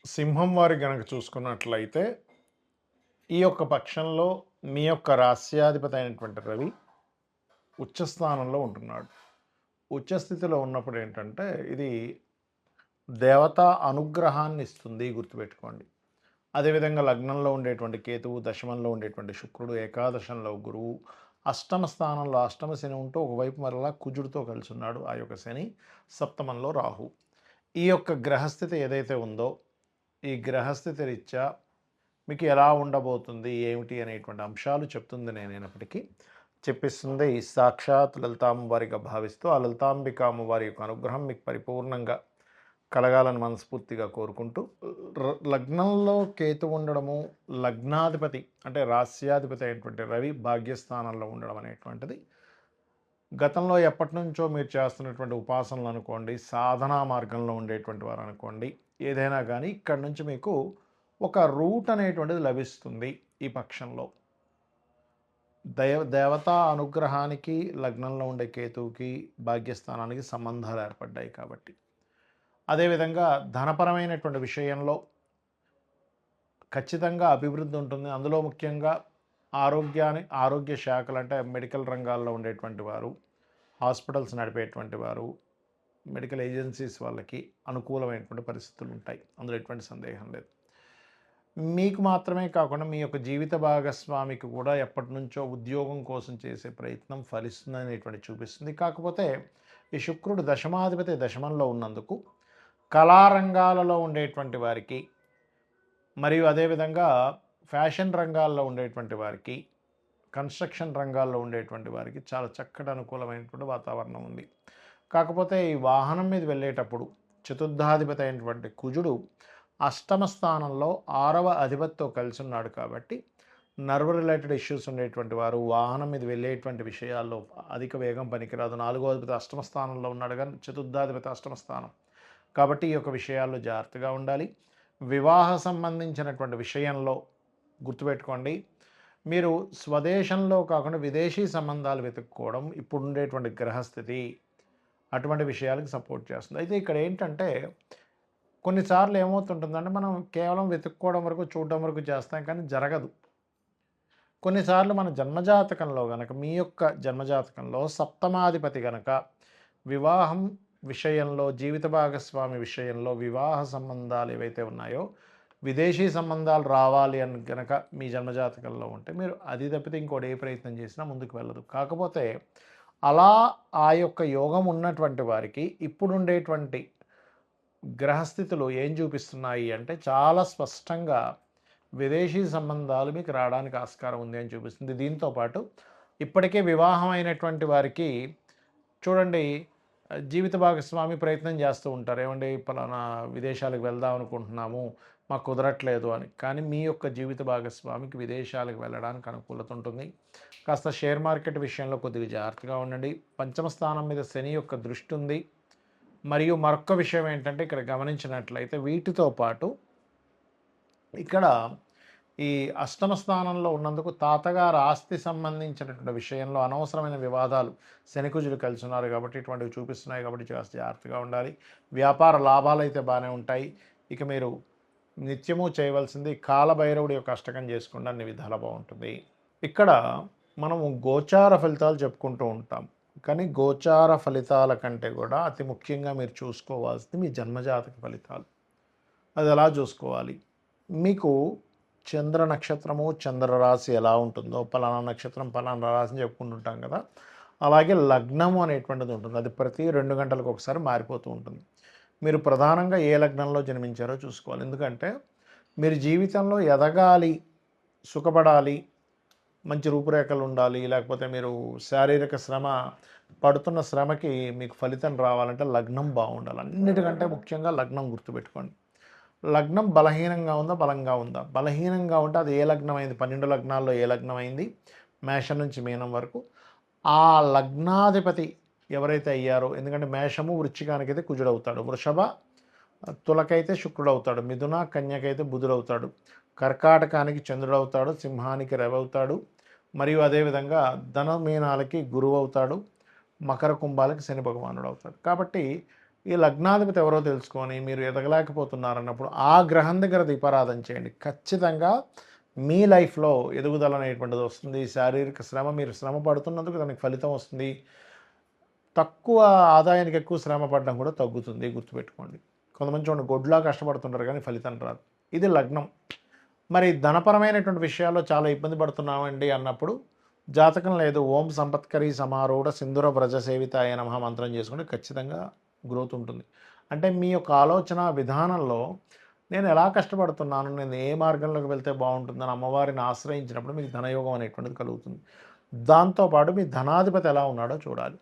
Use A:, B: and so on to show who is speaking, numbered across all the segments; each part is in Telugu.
A: సింహం వారి గనక చూసుకున్నట్లయితే ఈ యొక్క పక్షంలో మీ యొక్క రాస్యాధిపతి అయినటువంటి రవి ఉచ్చస్థానంలో ఉంటున్నాడు. ఉచ్చస్థితిలో ఉన్నప్పుడు ఏంటంటే ఇది దేవతా అనుగ్రహాన్ని ఇస్తుంది, గుర్తుపెట్టుకోండి. అదేవిధంగా లగ్నంలో ఉండేటువంటి కేతువు, దశమంలో ఉండేటువంటి శుక్రుడు, ఏకాదశంలో గురువు, అష్టమ స్థానంలో అష్టమ శని ఉంటూ ఒకవైపు మరలా కుజుడితో కలిసి ఉన్నాడు ఆ యొక్క శని, సప్తమంలో రాహు. ఈ యొక్క గ్రహస్థితి ఏదైతే ఉందో ఈ గ్రహస్థితి రీత్యా మీకు ఎలా ఉండబోతుంది ఏమిటి అనేటువంటి అంశాలు చెప్తుంది నేనైనప్పటికీ చెప్పిస్తుంది సాక్షాత్ లలితాంబవారిగా భావిస్తూ ఆ లలితాంబిక అమ్మవారి యొక్క అనుగ్రహం మీకు పరిపూర్ణంగా కలగాలని మనస్ఫూర్తిగా కోరుకుంటూ, లగ్నంలో కేతు ఉండడము, లగ్నాధిపతి అంటే రాస్యాధిపతి అయినటువంటి రవి భాగ్యస్థానంలో ఉండడం అనేటువంటిది గతంలో ఎప్పటి నుంచో మీరు చేస్తున్నటువంటి ఉపాసనలు అనుకోండి, సాధనా మార్గంలో ఉండేటువంటి వారు అనుకోండి, ఏదైనా కానీ ఇక్కడి నుంచి మీకు ఒక రూట్ అనేటువంటిది లభిస్తుంది. ఈ పక్షంలో దేవతా అనుగ్రహానికి లగ్నంలో ఉండే కేతువుకి భాగ్యస్థానానికి సంబంధాలు ఏర్పడ్డాయి కాబట్టి, అదేవిధంగా ధనపరమైనటువంటి విషయంలో ఖచ్చితంగా అభివృద్ధి ఉంటుంది. అందులో ముఖ్యంగా ఆరోగ్య శాఖలు అంటే మెడికల్ రంగాల్లో ఉండేటువంటి వారు, హాస్పిటల్స్ నడిపేటువంటి వారు, మెడికల్ ఏజెన్సీస్ వాళ్ళకి అనుకూలమైనటువంటి పరిస్థితులు ఉంటాయి. అందులో ఎటువంటి సందేహం లేదు. మీకు మాత్రమే కాకుండా మీ యొక్క జీవిత భాగస్వామికి కూడా ఎప్పటి నుంచో ఉద్యోగం కోసం చేసే ప్రయత్నం ఫలిస్తుందనేటువంటి చూపిస్తుంది. కాకపోతే ఈ శుక్రుడు దశమాధిపతి దశమంలో ఉన్నందుకు కళారంగాలలో ఉండేటువంటి వారికి, మరియు అదేవిధంగా ఫ్యాషన్ రంగాల్లో ఉండేటువంటి వారికి, కన్స్ట్రక్షన్ రంగాల్లో ఉండేటువంటి వారికి చాలా చక్కటి అనుకూలమైనటువంటి వాతావరణం ఉంది. కాకపోతే ఈ వాహనం మీద వెళ్ళేటప్పుడు చతుర్థాధిపతి అయినటువంటి కుజుడు అష్టమ స్థానంలో 6వ అధిపతితో కలిసి ఉన్నాడు కాబట్టి నర్వ్ రిలేటెడ్ ఇష్యూస్ ఉండేటువంటి వారు, వాహనం మీద వెళ్ళేటువంటి విషయాల్లో అధిక వేగం పనికిరాదు. 4వ అధిపతి అష్టమ స్థానంలో ఉన్నాడు కానీ చతుర్థాధిపతి అష్టమ స్థానం కాబట్టి ఈ యొక్క విషయాల్లో జాగ్రత్తగా ఉండాలి. వివాహ సంబంధించినటువంటి విషయంలో గుర్తుపెట్టుకోండి, మీరు స్వదేశంలో కాకుండా విదేశీ సంబంధాలు వెతుక్కోవడం ఇప్పుడు ఉండేటువంటి గ్రహస్థితి అటువంటి విషయాలకు సపోర్ట్ చేస్తుంది. అయితే ఇక్కడ ఏంటంటే కొన్నిసార్లు ఏమవుతుంటుందంటే మనం కేవలం వెతుక్కోవడం వరకు, చూడడం వరకు చేస్తాం కానీ జరగదు. కొన్నిసార్లు మన జన్మజాతకంలో కనుక, మీ యొక్క జన్మజాతకంలో సప్తమాధిపతి కనుక వివాహం విషయంలో, జీవిత భాగస్వామి విషయంలో, వివాహ సంబంధాలు ఏవైతే ఉన్నాయో విదేశీ సంబంధాలు రావాలి అని కనుక మీ జన్మజాతకంలో ఉంటే మీరు అది తప్పితే ఇంకోటి ఏ ప్రయత్నం చేసినా ముందుకు వెళ్ళదు. కాకపోతే అలా ఆ యొక్క యోగం ఉన్నటువంటి వారికి ఇప్పుడుండేటువంటి గ్రహస్థితులు ఏం చూపిస్తున్నాయి అంటే చాలా స్పష్టంగా విదేశీ సంబంధాలు మీకు రావడానికి ఆస్కారం ఉంది అని చూపిస్తుంది. దీంతోపాటు ఇప్పటికే వివాహం అయినటువంటి వారికి చూడండి, జీవిత భాగస్వామి ప్రయత్నం చేస్తూ ఉంటారు, ఏమండి పలానా విదేశాలకు వెళ్దాం అనుకుంటున్నాము, మాకు కుదరట్లేదు అని. కానీ మీ యొక్క జీవిత భాగస్వామికి విదేశాలకు వెళ్ళడానికి అనుకూలత ఉంటుంది. కాస్త షేర్ మార్కెట్ విషయంలో కొద్దిగా జాగ్రత్తగా ఉండండి. పంచమ స్థానం మీద శని యొక్క దృష్టి ఉంది. మరియు మరొక విషయం ఏంటంటే ఇక్కడ గమనించినట్లయితే వీటితో పాటు ఇక్కడ ఈ అష్టమ స్థానంలో ఉన్నందుకు తాతగారు ఆస్తి సంబంధించినటువంటి విషయంలో అనవసరమైన వివాదాలు శనికుజులు కలిసి ఉన్నారు కాబట్టి ఇటువంటివి చూపిస్తున్నాయి కాబట్టి కాస్త జాగ్రత్తగా ఉండాలి. వ్యాపార లాభాలు అయితే బాగానే ఉంటాయి. ఇక మీరు నిత్యము చేయవలసింది కాలభైరవుడి యొక్క అష్టకం చేసుకుంటే అన్ని విధాలా బాగుంటుంది. ఇక్కడ మనము గోచార ఫలితాలు చెప్పుకుంటూ ఉంటాం కానీ గోచార ఫలితాల కంటే కూడా అతి ముఖ్యంగా మీరు చూసుకోవాల్సింది మీ జన్మజాతక ఫలితాలు. అది ఎలా చూసుకోవాలి, మీకు చంద్ర నక్షత్రము చంద్రరాశి ఎలా ఉంటుందో, పలానా నక్షత్రం పలానా రాశిని చెప్పుకుంటుంటాం కదా, అలాగే లగ్నము అనేటువంటిది ఉంటుంది. అది ప్రతి 2 గంటలకు ఒకసారి మారిపోతూ ఉంటుంది. మీరు ప్రధానంగా ఏ లగ్నంలో జన్మించారో చూసుకోవాలి. ఎందుకంటే మీరు జీవితంలో ఎదగాలి, సుఖపడాలి, మంచి రూపురేఖలు ఉండాలి, లేకపోతే మీరు శారీరక శ్రమ పడుతున్న శ్రమకి మీకు ఫలితం రావాలంటే లగ్నం బాగుండాలి. అన్నిటికంటే ముఖ్యంగా లగ్నం గుర్తుపెట్టుకోండి. లగ్నం బలహీనంగా ఉందా బలంగా ఉందా? బలహీనంగా ఉంటే అది ఏ లగ్నం అయింది, 12 లగ్నాల్లో ఏ లగ్నం అయింది, మేషం నుంచి మీనం వరకు ఆ లగ్నాధిపతి ఎవరైతే అయ్యారో, ఎందుకంటే మేషము వృశ్చికానికైతే కుజుడవుతాడు, వృషభ తులకైతే శుక్రుడు అవుతాడు, మిథున కన్యకైతే బుధుడవుతాడు, కర్కాటకానికి చంద్రుడవుతాడు, సింహానికి రవి అవుతాడు, మరియు అదేవిధంగా ధనమీనాలకి గురువు అవుతాడు, మకర కుంభాలకి శని భగవానుడు అవుతాడు. కాబట్టి ఈ లగ్నాధిపతి ఎవరో తెలుసుకొని మీరు ఎదగలేకపోతున్నారన్నప్పుడు ఆ గ్రహం దగ్గర దీపారాధన చేయండి. ఖచ్చితంగా మీ లైఫ్లో ఎదుగుదల అనేటువంటిది వస్తుంది. శారీరక శ్రమ, మీరు శ్రమ పడుతున్నందుకు దానికి ఫలితం వస్తుంది. తక్కువ ఆదాయానికి ఎక్కువ శ్రమ పడడం కూడా తగ్గుతుంది, గుర్తుపెట్టుకోండి. కొంతమంది చూడండి గొడ్లా కష్టపడుతుంటారు కానీ ఫలితం రాదు. ఇది లగ్నం. మరి ధనపరమైనటువంటి విషయాల్లో చాలా ఇబ్బంది పడుతున్నామండి అన్నప్పుడు జాతకం లేదు, ఓం సంపత్కరీ సమారూఢ సింధుర వ్రజ సేవితాయ నమః మంత్రం చేసుకుంటే ఖచ్చితంగా గ్రోత్ ఉంటుంది. అంటే మీ యొక్క ఆలోచన విధానంలో నేను ఎలా కష్టపడుతున్నాను, నేను ఏ మార్గంలోకి వెళ్తే బాగుంటుందని అమ్మవారిని ఆశ్రయించినప్పుడు మీకు ధనయోగం అనేటువంటిది కలుగుతుంది. దాంతోపాటు మీ ధనాధిపతి ఎలా ఉన్నాడో చూడాలి.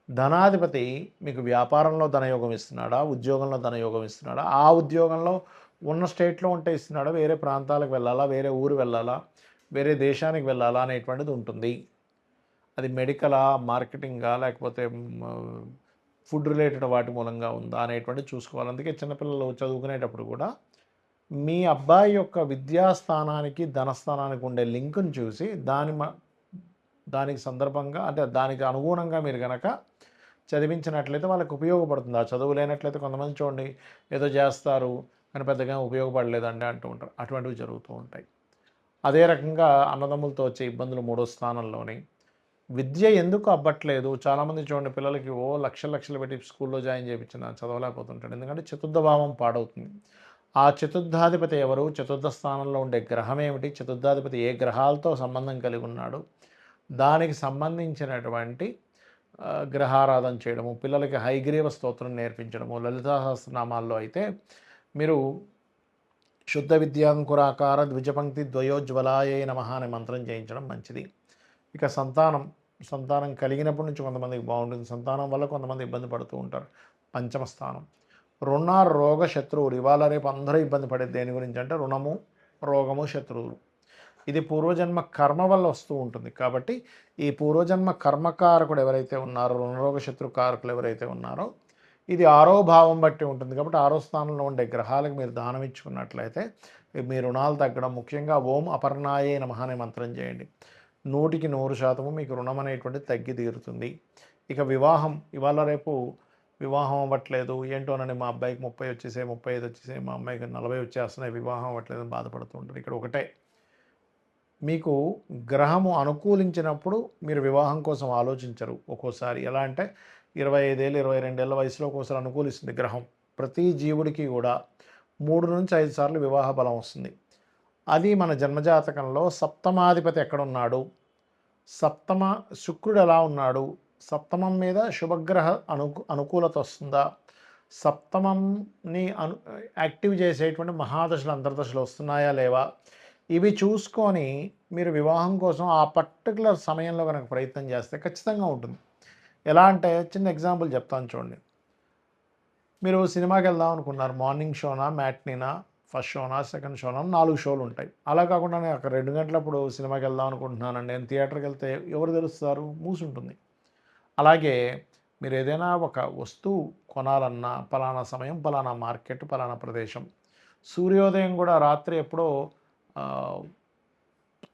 A: ధనాధిపతి మీకు వ్యాపారంలో ధనయోగం ఇస్తున్నాడా, ఉద్యోగంలో ధనయోగం ఇస్తున్నాడా, ఆ ఉద్యోగంలో ఉన్న స్టేట్లో ఉంటే ఇస్తున్నాడా, వేరే ప్రాంతాలకు వెళ్ళాలా, వేరే ఊరు వెళ్ళాలా, వేరే దేశానికి వెళ్ళాలా అనేటువంటిది ఉంటుంది. అది మెడికలా, మార్కెటింగా, లేకపోతే ఫుడ్ రిలేటెడ్ వాటి మూలంగా ఉందా అనేటువంటిది చూసుకోవాలి. అందుకే చిన్నపిల్లలు చదువుకునేటప్పుడు కూడా మీ అబ్బాయి యొక్క విద్యాస్థానానికి ధనస్థానానికి ఉండే లింకును చూసి దానికి సందర్భంగా అంటే దానికి అనుగుణంగా మీరు కనుక చదివించినట్లయితే వాళ్ళకి ఉపయోగపడుతుంది. ఆ చదువు లేనట్లయితే కొంతమంది చూడండి ఏదో చేస్తారు కానీ పెద్దగా ఉపయోగపడలేదండి అంటూ ఉంటారు. అటువంటివి జరుగుతూ ఉంటాయి. అదే రకంగా అన్నదమ్ములతో వచ్చే ఇబ్బందులు మూడో స్థానంలోని. విద్య ఎందుకు అవ్వట్లేదు, చాలామంది చూడండి పిల్లలకి లక్షలు పెట్టి స్కూల్లో జాయిన్ చేయించిన చదవలేకపోతుంటాడు. ఎందుకంటే చతుర్థ భావం పాడవుతుంది. ఆ చతుర్థాధిపతి ఎవరు, చతుర్థ స్థానంలో ఉండే గ్రహం ఏమిటి, చతుర్థాధిపతి ఏ గ్రహాలతో సంబంధం కలిగి ఉన్నాడు, దానికి సంబంధించినటువంటి గ్రహారాధన చేయడము, పిల్లలకి హైగ్రీవ స్తోత్రం నేర్పించడము. లలితా సహస్రనామాల్లో అయితే మీరు శుద్ధ విద్యాంకురాకార ద్విజపంక్తి ద్వయోజ్వలాయ నమః అనే మంత్రం చేయించడం మంచిది. ఇక సంతానం కలిగినప్పటి నుంచి కొంతమందికి బాగుంటుంది, సంతానం వల్ల కొంతమంది ఇబ్బంది పడుతూ ఉంటారు. పంచమ స్థానం రుణ రోగ శత్రువులు. ఇవాళ రేపు అందరూ ఇబ్బంది పడేది దేని గురించి అంటే రుణము, రోగము, శత్రువులు. ఇది పూర్వజన్మ కర్మ వల్ల వస్తూ ఉంటుంది. కాబట్టి ఈ పూర్వజన్మ కర్మకారకుడు ఎవరైతే ఉన్నారో, రుణరోగ శత్రుకారకులు ఎవరైతే ఉన్నారో, ఇది ఆరో భావం బట్టి ఉంటుంది. కాబట్టి ఆరో స్థానంలో ఉండే గ్రహాలకు మీరు దానం ఇచ్చుకున్నట్లయితే మీ రుణాలు తగ్గడం. ముఖ్యంగా ఓం అపర్ణాయే నమః అనే మంత్రం చేయండి. 100% మీకు రుణం అనేటువంటిది తగ్గి తీరుతుంది. ఇక వివాహం, ఇవాళ రేపు వివాహం అవ్వట్లేదు ఏంటోనండి, మా అబ్బాయికి 30 వచ్చేసాయి, 35 వచ్చేసాయి, మా అమ్మాయికి 40 వచ్చేస్తున్నాయి, వివాహం అవ్వట్లేదు అని బాధపడుతూ ఉంటారు. ఇక్కడ ఒకటే, మీకు గ్రహము అనుకూలించినప్పుడు మీరు వివాహం కోసం ఆలోచించరు. ఒక్కోసారి ఎలా అంటే 25 ఏళ్ళు 22 ఏళ్ళ వయసులో ఒక్కోసారి అనుకూలిస్తుంది గ్రహం. ప్రతి జీవుడికి కూడా 3 నుంచి 5 సార్లు వివాహ బలం వస్తుంది. అది మన జన్మజాతకంలో సప్తమాధిపతి ఎక్కడున్నాడు, సప్తమ శుక్రుడు ఎలా ఉన్నాడు, సప్తమం మీద శుభగ్రహ అనుకూలత వస్తుందా, సప్తమంని యాక్టివ్ చేసేటువంటి మహాదశలు అంతర్దశలు వస్తున్నాయా లేవా, ఇవి చూసుకొని మీరు వివాహం కోసం ఆ పర్టికులర్ సమయంలో కనుక ప్రయత్నం చేస్తే ఖచ్చితంగా ఉంటుంది. ఎలా అంటే చిన్న ఎగ్జాంపుల్ చెప్తాను చూడండి. మీరు సినిమాకి వెళ్దాం అనుకున్నారు, మార్నింగ్ షోనా, మ్యాట్నీనా, ఫస్ట్ షోనా, సెకండ్ షోనా, 4 షోలు ఉంటాయి. అలా కాకుండా నేను అక్కడ 2 గంటలప్పుడు సినిమాకి వెళ్దాం అనుకుంటున్నానండి, నేను థియేటర్కి వెళ్తే ఎవరు తెలుస్తారు, మూసుంటుంది. అలాగే మీరు ఏదైనా ఒక వస్తువు కొనాలన్నా పలానా సమయం, పలానా మార్కెట్, పలానా ప్రదేశం. సూర్యోదయం కూడా రాత్రి ఎప్పుడో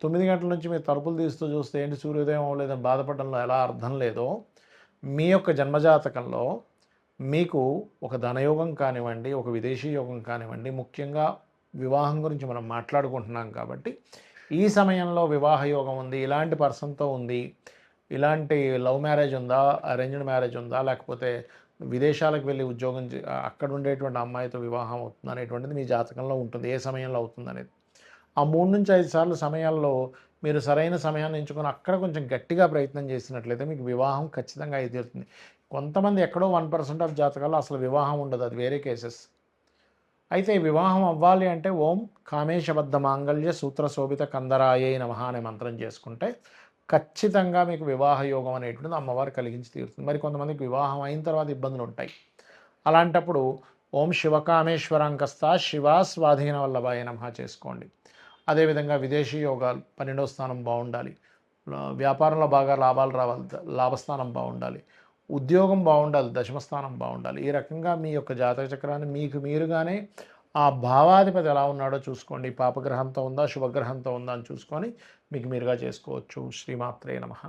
A: 9 గంటల నుంచి మీరు తలుపులు తీస్తూ చూస్తే ఏంటి సూర్యోదయం అవ్వలేదని బాధపడడంలో ఎలా అర్థం లేదో, మీ యొక్క జన్మజాతకంలో మీకు ఒక ధనయోగం కానివ్వండి, ఒక విదేశీ యోగం కానివ్వండి, ముఖ్యంగా వివాహం గురించి మనం మాట్లాడుకుంటున్నాం కాబట్టి ఈ సమయంలో వివాహ యోగం ఉంది, ఇలాంటి పర్సన్తో ఉంది, ఇలాంటి లవ్ మ్యారేజ్ ఉందా, అరేంజ్డ్ మ్యారేజ్ ఉందా, లేకపోతే విదేశాలకు వెళ్ళి ఉద్యోగం అక్కడ ఉండేటువంటి అమ్మాయితో వివాహం అవుతుంది అనేటువంటిది మీ జాతకంలో ఉంటుంది. ఏ సమయంలో అవుతుంది అనేది ఆ 3 నుంచి 5 సార్లు సమయాల్లో మీరు సరైన సమయాన్ని ఎంచుకొని అక్కడ కొంచెం గట్టిగా ప్రయత్నం చేసినట్లయితే మీకు వివాహం ఖచ్చితంగా అయితే తీరుతుంది. కొంతమంది ఎక్కడో 1% ఆఫ్ జాతకాల్లో అసలు వివాహం ఉండదు, అది వేరే కేసెస్. అయితే వివాహం అవ్వాలి అంటే ఓం కామేశబద్ధ మాంగళ్య సూత్ర శోభిత కందరాయే నమః అనే మంత్రం చేసుకుంటే ఖచ్చితంగా మీకు వివాహ యోగం అనేటువంటిది అమ్మవారు కలిగించి తీరుతుంది. మరి కొంతమందికి వివాహం అయిన తర్వాత ఇబ్బందులు ఉంటాయి. అలాంటప్పుడు ఓం శివకామేశ్వరాంకస్తా శివా స్వాధీన వల్లభాయ నమః చేసుకోండి. అదేవిధంగా విదేశీ యోగాలు 12వ స్థానం బాగుండాలి, వ్యాపారంలో బాగా లాభాలు రావాలి, లాభస్థానం బాగుండాలి, ఉద్యోగం బాగుండాలి, దశమస్థానం బాగుండాలి. ఈ రకంగా మీ యొక్క జాతక చక్రాన్ని మీకు మీరుగానే ఆ భావాధిపతి ఎలా ఉన్నాడో చూసుకోండి. పాపగ్రహంతో ఉందా, శుభగ్రహంతో ఉందా అని చూసుకొని మీకు మీరుగా చేసుకోవచ్చు. శ్రీమాత్రే నమః.